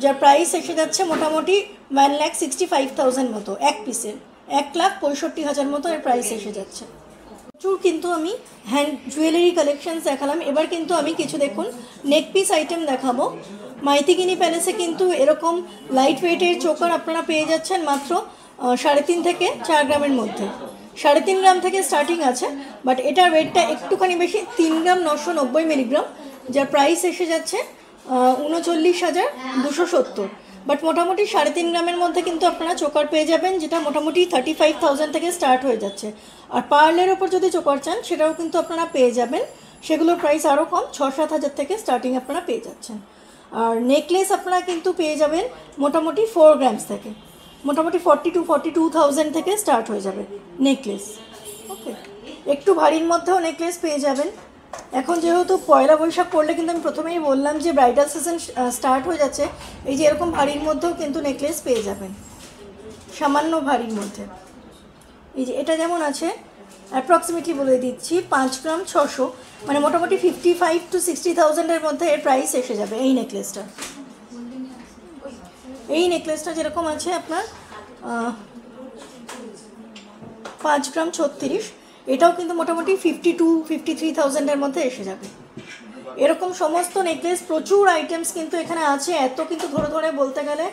যার প্রাইস এসে যাচ্ছে মোটামুটি 1,65,000 মতো এক পিসের, 1,65,000 মতো এর প্রাইস এসে যাচ্ছে। প্রচুর কিন্তু আমি হ্যান্ড জুয়েলারি কালেকশনস দেখালাম, এবার কিন্তু আমি কিছু দেখুন নেক পিস আইটেম দেখাবো। মাইথিগিনি প্যালেসে কিন্তু এরকম লাইট ওয়েটের চোকার আপনারা পেয়ে যাচ্ছেন মাত্র 3.5 থেকে 4 গ্রামের মধ্যে, 3.5 গ্রাম থেকে স্টার্টিং আছে, বাট এটার ওয়েটটা একটুখানি বেশি 3 গ্রাম 990 মিলিগ্রাম, যার প্রাইস এসে যাচ্ছে 39,270। বাট মোটামুটি 3.5 গ্রামের মধ্যে কিন্তু আপনারা চোকার পেয়ে যাবেন, যেটা মোটামুটি 35,000 থেকে স্টার্ট হয়ে যাচ্ছে। আর পার্লের ওপর যদি চোকার চান সেটাও কিন্তু আপনারা পেয়ে যাবেন, সেগুলোর প্রাইস আরও কম, 6-7 হাজার থেকে স্টার্টিং আপনারা পেয়ে যাচ্ছেন। আর নেকলেস আপনারা কিন্তু পেয়ে যাবেন মোটামুটি 4 গ্রামস থেকে, মোটামুটি 40 to 42,000 থেকে স্টার্ট হয়ে যাবে নেকলেস। ওকে, একটু ভারীর মধ্যেও নেকলেস পেয়ে যাবেন। এখন যেহেতু পয়লা বৈশাখ পড়লে কিন্তু আমি প্রথমেই বললাম যে ব্রাইডাল সিজন স্টার্ট হয়ে যাচ্ছে, এই যে এরকম ভারীর মধ্যেও কিন্তু নেকলেস পেয়ে যাবেন, সামান্য ভারীর মধ্যে। এই যে এটা যেমন আছে অ্যাপ্রক্সিমেটলি বলে দিচ্ছি 5 গ্রাম 600, মানে মোটামুটি 55 to 60,000 মধ্যে এর প্রাইস এসে যাবে এই নেকলেসটা। এই নেকলেসটা যেরকম আছে আপনার 5 গ্রাম 36, এটাও কিন্তু মোটামুটি 52-53,000 মধ্যে এসে যাবে। এরকম সমস্ত নেকলেস প্রচুর আইটেমস কিন্তু এখানে আছে, এত কিন্তু ধরে ধরে বলতে গেলে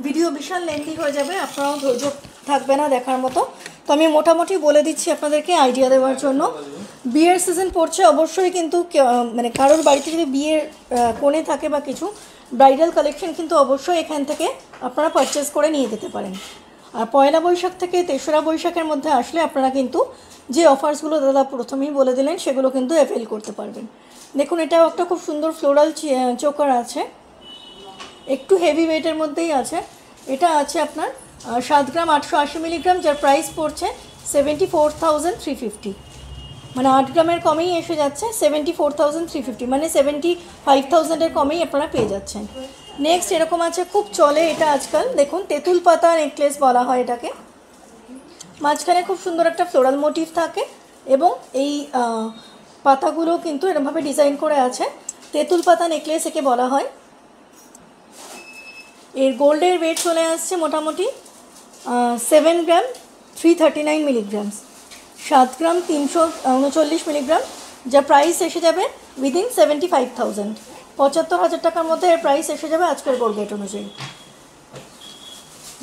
ভিডিও বিশাল লেন্থি হয়ে যাবে, আপনারাও ধৈর্য থাকবে না দেখার মতো। তো আমি মোটামুটি বলে দিচ্ছি আপনাদেরকে আইডিয়া দেওয়ার জন্য। বিয়ের সিজন পড়ছে, অবশ্যই কিন্তু মানে কারোর বাড়িতে যদি বিয়ের কোণে থাকে বা কিছু ব্রাইডাল কালেকশন কিন্তু অবশ্যই এখান থেকে আপনারা পারচেস করে নিয়ে যেতে পারেন। আর পয়লা বৈশাখ থেকে 3রা বৈশাখের মধ্যে আসলে আপনারা কিন্তু যে অফার্সগুলো দাদা প্রথমেই বলে দিলেন সেগুলো কিন্তু অ্যাভেল করতে পারবেন। দেখুন এটাও একটা খুব সুন্দর ফ্লোরাল চোকার আছে, একটু হেভি ওয়েটের মধ্যেই আছে। এটা আছে আপনার 7 গ্রাম 880 মিলিগ্রাম, যার প্রাইস পড়ছে 74,350, মানে 8 গ্রামের কমেই এসে যাচ্ছে 74,350, মানে 75,000 কমেই আপনারা পেয়ে যাচ্ছেন। নেক্সট এরকম আছে, খুব চলে এটা আজকাল, দেখুন তেঁতুল পাতা নেকলেস বলা হয় এটাকে, মাঝখানে খুব সুন্দর একটা ফ্লোরাল মোটিভ থাকে এবং এই পাতাগুলো কিন্তু এরকমভাবে ডিজাইন করে আছে, তেঁতুল পাতা নেকলেস একে বলা হয়। এর গোল্ডের ওয়েট চলে আসছে মোটামুটি 7 গ্রাম 339 মিলিগ্রামস, 7 গ্রাম 339 মিলিগ্রাম, যা প্রাইস এসে যাবে উইদিন 75,000, 75,000 টাকার মধ্যে এর প্রাইস এসে যাবে আজকের গোল্ড রেট অনুযায়ী।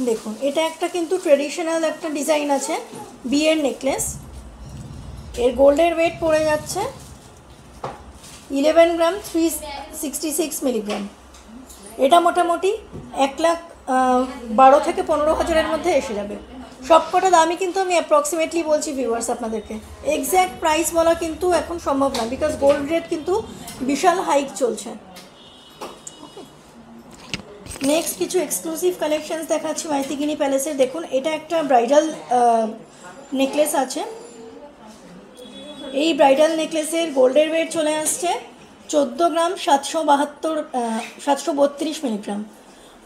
দেখুন এটা একটা কিন্তু ট্রেডিশনাল একটা ডিজাইন আছে বিয়ের নেকলেস। এর গোল্ডের ওয়েট পড়ে যাচ্ছে 11 গ্রাম 366 মিলিগ্রাম। এটা মোটামুটি 1,12,000 থেকে 15,000-এর মধ্যে এসে যাবে। সবকটা দামই কিন্তু আমি অ্যাপ্রক্সিমেটলি বলছি ভিউয়ার্স আপনাদেরকে, এক্স্যাক্ট প্রাইস বলা কিন্তু এখন সম্ভব না, বিকজ গোল্ড রেট কিন্তু বিশাল হাইক চলছে। নেক্সট কিছু এক্সক্লুসিভ কালেকশনস দেখাচ্ছি মাইথিগিনি প্যালেসের। দেখুন এটা একটা ব্রাইডাল নেকলেস আছে। এই ব্রাইডাল নেকলেসের গোল্ডের ওয়েট চলে আসছে 14 গ্রাম 732 মিলিগ্রাম।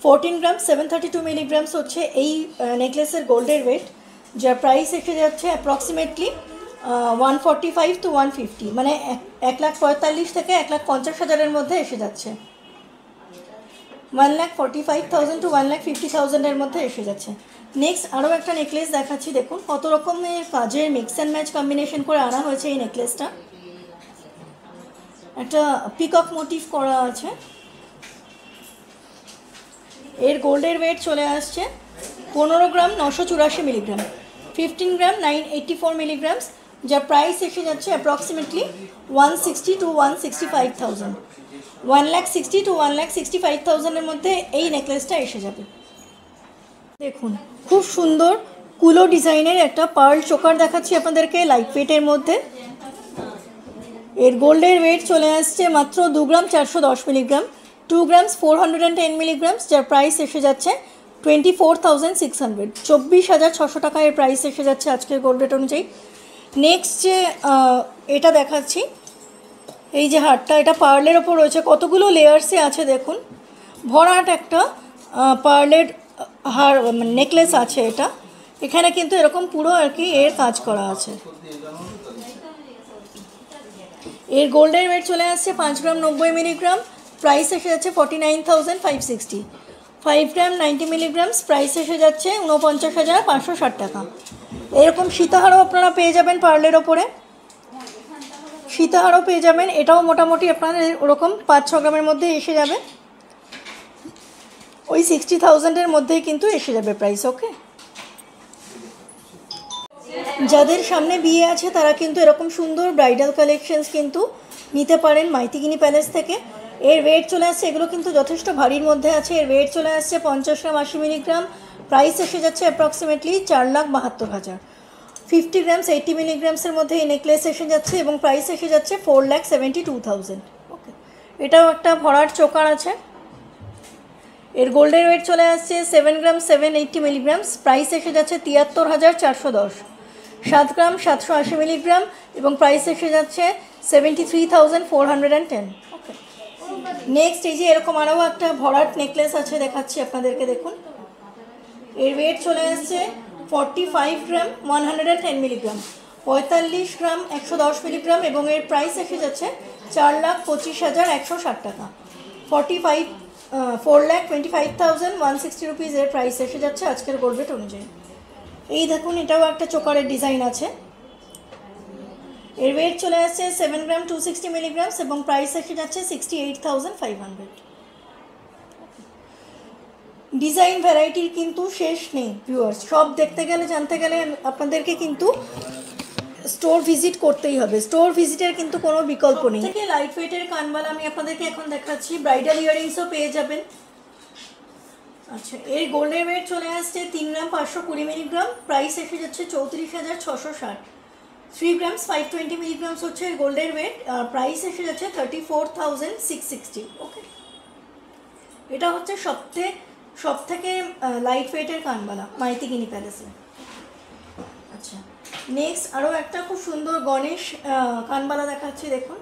14 গ্রাম 732 মিলিগ্রামস হচ্ছে এই নেকলেসের গোল্ডের ওয়েট, যার প্রাইস এসে যাচ্ছে অ্যাপ্রক্সিমেটলি 145 to 150, মানে 1,45,000 থেকে 1,50,000-এর মধ্যে এসে যাচ্ছে। 1,45,000 to 1,50,000-এর মধ্যে এসে যাচ্ছে। নেক্সট আরও একটা নেকলেস দেখাচ্ছি। দেখুন কত রকমের কাজের মিক্স অ্যান্ড ম্যাচ কম্বিনেশন করে আনা হয়েছে এই নেকলেসটা। একটা পিকক মোটিভ করা আছে। এর গোল্ডের ওয়েট চলে আসছে 15 গ্রাম 984 মিলিগ্রাম। 15 গ্রাম 984 মিলিগ্রামস, যার প্রাইস এসে যাচ্ছে অ্যাপ্রক্সিমেটলি 160 to 165,000। 1,60,000 to 1,65,000-এর মধ্যে এই নেকলেসটা এসে যাবে। দেখুন খুব সুন্দর কুলো ডিজাইনের একটা পার্ল চোকার দেখাচ্ছি আপনাদেরকে লাইট ওয়েটের মধ্যে। এর গোল্ডের ওয়েট চলে আসছে মাত্র 2 গ্রাম 410 মিলিগ্রাম। 2 গ্রামস 410 মিলিগ্রামস, যার প্রাইস এসে যাচ্ছে 24,600, 24,600 টাকা এর প্রাইস এসে যাচ্ছে আজকের গোল্ড রেট অনুযায়ী। নেক্সট যে এটা দেখাচ্ছি, এই যে হারটা, এটা পার্লের ওপর রয়েছে, কতগুলো লেয়ার্সে আছে দেখুন। ভরাট একটা পার্লের হার নেকলেস আছে এটা। এখানে কিন্তু এরকম পুরো আর কি এর কাজ করা আছে। এর গোল্ডের ওয়েট চলে আসছে 5 গ্রাম 90 মিলিগ্রাম। প্রাইস এসে যাচ্ছে 49,560। 5 গ্রাম 90 মিলিগ্রামস, প্রাইস এসে যাচ্ছে 49,560 টাকা। এরকম সীতাহারও আপনারা পেয়ে যাবেন পার্লের ওপরে, সীতাহারও পেয়ে যাবেন। এটাও মোটামুটি আপনাদের ওরকম 5-6 গ্রামের মধ্যে এসে যাবে, ওই 60,000-এর মধ্যেই কিন্তু এসে যাবে প্রাইস। ওকে, যাদের সামনে বিয়ে আছে তারা কিন্তু এরকম সুন্দর ব্রাইডাল কালেকশনস কিন্তু নিতে পারেন মাইথিগিনি প্যালেস থেকে। এর ওয়েট চলে আসছে, এগুলো কিন্তু যথেষ্ট ভারীর মধ্যে আছে। এর ওয়েট চলে আসছে 50 গ্রাম 80 মিলিগ্রাম। প্রাইস এসে যাচ্ছে অ্যাপ্রক্সিমেটলি 4,72,000। 50 গ্রামস 80 মিলিগ্রামসের মধ্যে এই নেকলেস এসে যাচ্ছে এবং প্রাইস এসে যাচ্ছে 4,72,000। ওকে, এটাও একটা ভরাট চোকার আছে। এর গোল্ডের ওয়েট চলে আসছে 7 গ্রাম 780 মিলিগ্রামস। প্রাইস এসে যাচ্ছে 73,410। 7 গ্রাম 780 মিলিগ্রাম এবং প্রাইস এসে যাচ্ছে 73,410। ওকে, নেক্সট এই যে এরকম আরও একটা ভরাট নেকলেস আছে দেখাচ্ছি আপনাদেরকে। দেখুন এর ওয়েট চলে আসছে 45 গ্রাম 110 মিলিগ্রাম। 45 গ্রাম 110 মিলিগ্রাম এবং এর প্রাইস এসে যাচ্ছে 4,25,160 টাকা। 4,25,160 রুপিস এর প্রাইস এসে যাচ্ছে আজকের গোল্ড রেট অনুযায়ী। এই দেখুন এটাও একটা চোকারের ডিজাইন আছে। এর ওয়েট চলে আসছে 7 গ্রাম 260 মিলিগ্রামস এবং প্রাইস এসে যাচ্ছে 68,500। ডিজাইন ভ্যারাইটির কিন্তু শেষ নেই ভিউয়ার্স, সব দেখতে গেলে জানতে গেলে আপনাদেরকে কিন্তু স্টোর ভিজিট করতেই হবে। স্টোর ভিজিটের কিন্তু কোনো বিকল্প নেই। থেকে লাইট ওয়েটের কানবালা আমি আপনাদেরকে এখন দেখাচ্ছি। ব্রাইডাল ইয়াররিংসও পেয়ে যাবেন। আচ্ছা, এর গোল্ডের ওয়েট চলে আসছে 3 গ্রাম 520 মিলিগ্রাম। প্রাইস এসে যাচ্ছে 34,660। 3 গ্রামস 520 মিলিগ্রামস হচ্ছে এর গোল্ডের ওয়েট, প্রাইস এসে যাচ্ছে 34,660। ওকে, এটা হচ্ছে সব থেকে লাইট ওয়েটের কানবালা মাইথিগিনি প্যালেসে। আচ্ছা, নেক্সট আরও একটা খুব সুন্দর গণেশ কানবালা দেখাচ্ছি। দেখুন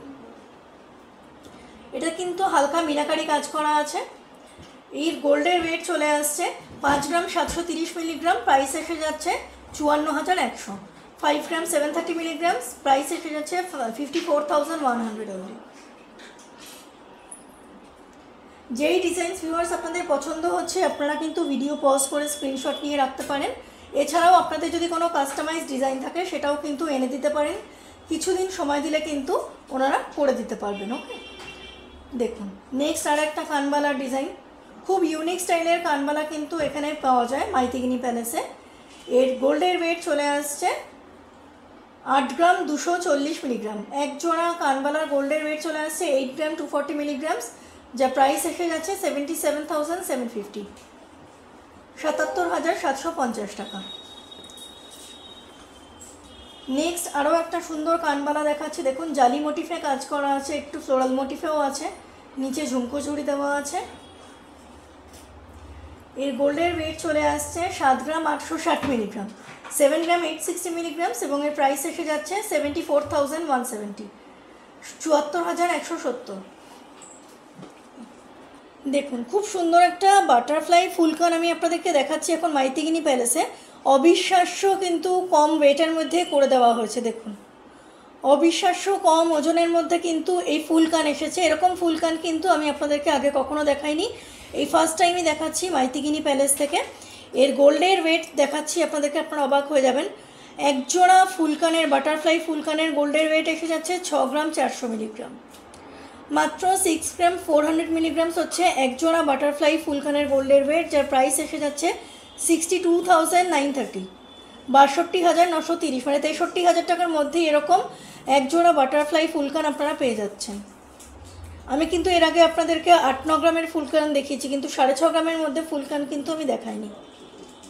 এটা কিন্তু হালকা মিনাকারি কাজ করা আছে। এর গোল্ডের ওয়েট চলে আসছে 5 গ্রাম 730 মিলিগ্রাম। প্রাইস এসে যাচ্ছে 54,100। 5 গ্রাম 730 মিলিগ্রামস, প্রাইস এসে যাচ্ছে 54,100 অনলি। যেই ডিজাইনস ভিউয়ার্স আপনাদের পছন্দ হচ্ছে আপনারা কিন্তু ভিডিও পজ করে স্ক্রিনশট নিয়ে রাখতে পারেন। এছাড়াও আপনাদের যদি কোনো কাস্টমাইজ ডিজাইন থাকে সেটাও কিন্তু এনে দিতে পারেন, কিছুদিন সময় দিলে কিন্তু ওনারা করে দিতে পারবেন। ওকে, দেখুন নেক্সট আর একটা কানবালার ডিজাইন, খুব ইউনিক স্টাইলের কানবালা কিন্তু এখানে পাওয়া যায় মাইথিগিনি প্যালেসে। এর গোল্ডের ওয়েট চলে আসছে 8 গ্রাম 240 মিলিগ্রাম। এক জোড়া কানবালার গোল্ডের ওয়েট চলে আসছে 8 গ্রাম 240 মিলিগ্রামস, যা প্রাইস এসে যাচ্ছে 77,750, 77,750 টাকা। নেক্সট আরও একটা সুন্দর কানবালা দেখাচ্ছি। দেখুন জালি মোটিফে কাজ করা আছে, একটু ফ্লোরাল মোটিফেও আছে, নিচে ঝুমকো চুড়ি দেওয়া আছে। এর গোল্ডের ওয়েট চলে আসছে 7 গ্রাম 860 মিলিগ্রাম, 7 গ্রাম 860 মিলিগ্রামস, এবং এর প্রাইস এসে যাচ্ছে 74,170, 74,170। দেখুন খুব সুন্দর একটা বাটারফ্লাই ফুলকান আমি আপনাদেরকে দেখাচ্ছি এখন মাইথিগিনি প্যালেসে। অবিশ্বাস্য কিন্তু কম ওয়েটের মধ্যে করে দেওয়া হয়েছে। দেখুন অবিশ্বাস্য কম ওজনের মধ্যে কিন্তু এই ফুলকান এসেছে। এরকম ফুলকান কিন্তু আমি আপনাদেরকে আগে কখনো দেখাইনি, এই ফার্স্ট টাইমই দেখাচ্ছি মাইথিগিনি প্যালেস থেকে। এর গোল্ডের ওয়েট দেখাচ্ছি আপনাদেরকে, আপনারা অবাক হয়ে যাবেন। একজোড়া ফুলকানের বাটারফ্লাই ফুলকানের গোল্ডের ওয়েট এসে যাচ্ছে 6 গ্রাম 400 মিলিগ্রাম, মাত্র 6 গ্রাম 400 মিলিগ্রামস হচ্ছে একজোড়া বাটারফ্লাই ফুলকানের গোল্ডের ওয়েট, যার প্রাইস এসে যাচ্ছে 62,930, 62,930, মানে 63,000 টাকার মধ্যে এরকম একজোড়া বাটারফ্লাই ফুলকান আপনারা পেয়ে যাচ্ছেন। আমি কিন্তু এর আগে আপনাদেরকে 8-9 গ্রামের ফুলকান দেখিয়েছি, কিন্তু 6.5 গ্রামের মধ্যে ফুলকান কিন্তু আমি দেখাইনি,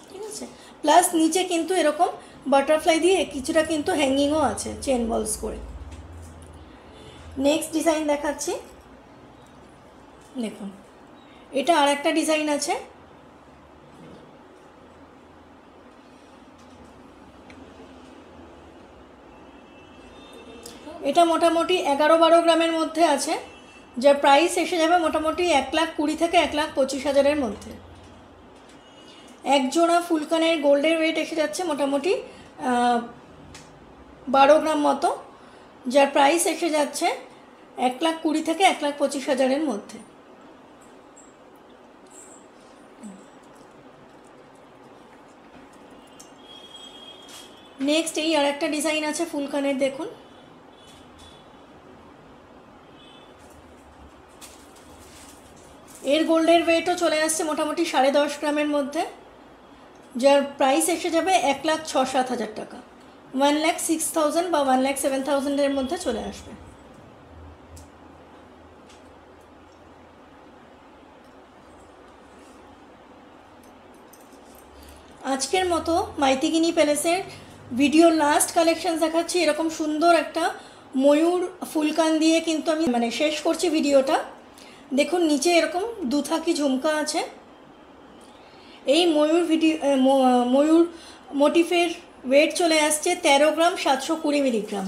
ঠিক আছে। প্লাস নিচে কিন্তু এরকম বাটারফ্লাই দিয়ে কিছুটা কিন্তু হ্যাঙ্গিংও আছে চেন বলস করে। নেক্সট ডিজাইন দেখাচ্ছি। দেখুন এটা আর একটা ডিজাইন আছে। এটা মোটামুটি 11-12 গ্রামের মধ্যে আছে, যার প্রাইস এসে যাবে মোটামুটি 1,20,000 থেকে 1,25,000-এর মধ্যে। এক জোড়া ফুলকানের গোল্ডের ওয়েট এসে যাচ্ছে মোটামুটি 12 গ্রাম মতো, যার প্রাইস এসে যাচ্ছে 1,20,000 থেকে 1,25,000-এর মধ্যে। নেক্সট এই আর একটা ডিজাইন আছে ফুলকানের। দেখুন এর গোল্ডের ওয়েটও চলে আসছে মোটামুটি 10.5 গ্রামের মধ্যে, যার প্রাইস এসে যাবে 1,06,000-7,000 টাকা, 1,06,000 বা 1,07,000-এর মধ্যে চলে আসবে। আজকের মতো মাইথিগিনি প্যালেসের ভিডিও লাস্ট কালেকশন দেখাচ্ছি। এরকম সুন্দর একটা ময়ূর ফুলকান দিয়ে কিন্তু আমি শেষ করছি ভিডিওটা। দেখুন নিচে এরকম দুথাকি ঝুমকা আছে। এই ময়ূর মোটিফের ওয়েট চলে আসছে 13 গ্রাম 720 মিলিগ্রাম,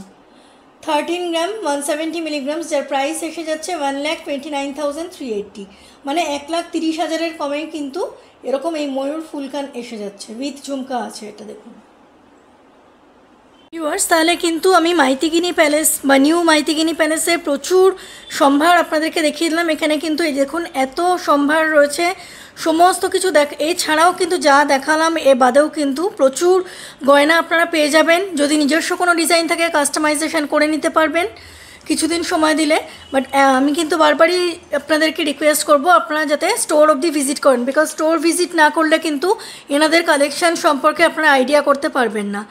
13 গ্রাম 170 মিলিগ্রাম, যার প্রাইস এসে যাচ্ছে 1,29,380, মানে 1,30,000-এর কমে কিন্তু এরকম এই ময়ূর ফুলকান এসে যাচ্ছে, উইথ ঝুমকা আছে। এটা দেখুন ভিউয়ার্স, তাহলে কিন্তু আমি মাইথিগিনি প্যালেস বা নিউ মাইথিগিনি প্যালেসের প্রচুর সম্ভার আপনাদেরকে দেখিয়ে দিলাম। এখানে কিন্তু এই দেখুন এত সম্ভার রয়েছে, সমস্ত কিছু এছাড়াও কিন্তু যা দেখালাম এ বাদেও কিন্তু প্রচুর গয়না আপনারা পেয়ে যাবেন। যদি নিজস্ব কোনো ডিজাইন থাকে কাস্টমাইজেশন করে নিতে পারবেন কিছুদিন সময় দিলে। বাট আমি কিন্তু বারবারই আপনাদেরকে রিকোয়েস্ট করব আপনারা যাতে স্টোর অবধি ভিজিট করেন, বিকজ স্টোর ভিজিট না করলে কিন্তু এনাদের কালেকশান সম্পর্কে আপনারা আইডিয়া করতে পারবেন না।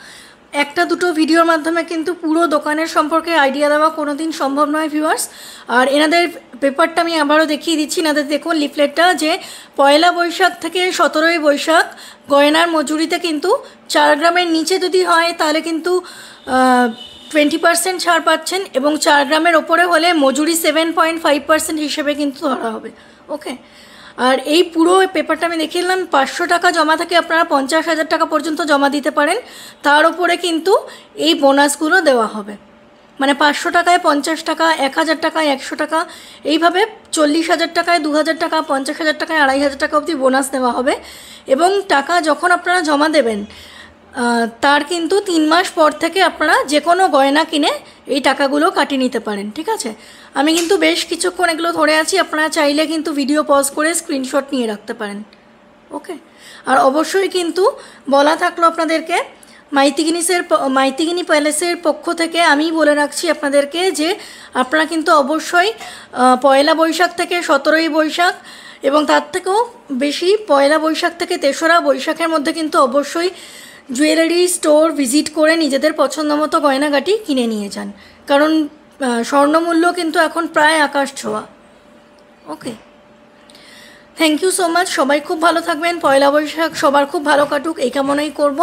একটা দুটো ভিডিওর মাধ্যমে কিন্তু পুরো দোকানের সম্পর্কে আইডিয়া দেওয়া কোনো দিন সম্ভব নয় ভিউয়ার্স। আর এনাদের পেপারটা আমি আবারও দেখিয়ে দিচ্ছি। এনাদের দেখুন লিফলেটটা, যে 1 বৈশাখ থেকে 17 বৈশাখ গয়নার মজুরিতে কিন্তু 4 গ্রামের নিচে যদি হয় তাহলে কিন্তু 20% ছাড় পাচ্ছেন, এবং 4 গ্রামের ওপরে হলে মজুরি 7.5% হিসেবে কিন্তু ধরা হবে। ওকে, আর এই পুরো পেপারটা আমি দেখিয়ে দিলাম। 500 টাকা জমা থেকে আপনারা 50,000 টাকা পর্যন্ত জমা দিতে পারেন, তার উপরে কিন্তু এই বোনাসগুলো দেওয়া হবে। মানে 500 টাকায় 50 টাকা, 1,000 টাকায় 100 টাকা, এইভাবে 40,000 টাকায় 2,000 টাকা, 50,000 টাকায় 2,500 টাকা অবধি বোনাস দেওয়া হবে। এবং টাকা যখন আপনারা জমা দেবেন তার কিন্তু 3 মাস পর থেকে আপনারা যে কোনো গয়না কিনে এই টাকাগুলো কাটিয়ে নিতে পারেন, ঠিক আছে। আমি কিন্তু বেশ কিছুক্ষণ এগুলো ধরে আছি, আপনারা চাইলে কিন্তু ভিডিও পজ করে স্ক্রিনশট নিয়ে রাখতে পারেন। ওকে, আর অবশ্যই কিন্তু বলা থাকলো আপনাদেরকে মাইথিগিনি প্যালেসের পক্ষ থেকে আমি বলে রাখছি আপনাদেরকে যে আপনারা কিন্তু অবশ্যই 1 বৈশাখ থেকে 17 বৈশাখ এবং তার থেকেও বেশি পয়লা বৈশাখ থেকে 3রা বৈশাখের মধ্যে কিন্তু অবশ্যই জুয়েলারি স্টোর ভিজিট করে নিজেদের পছন্দ মতো গয়নাগাটি কিনে নিয়ে যান, কারণ স্বর্ণমূল্য কিন্তু এখন প্রায় আকাশ ছোঁয়া। ওকে, থ্যাংক ইউ সো মাচ। সবাই খুব ভালো থাকবেন, পয়লা বৈশাখ সবার খুব ভালো কাটুক এই কামনাই করব।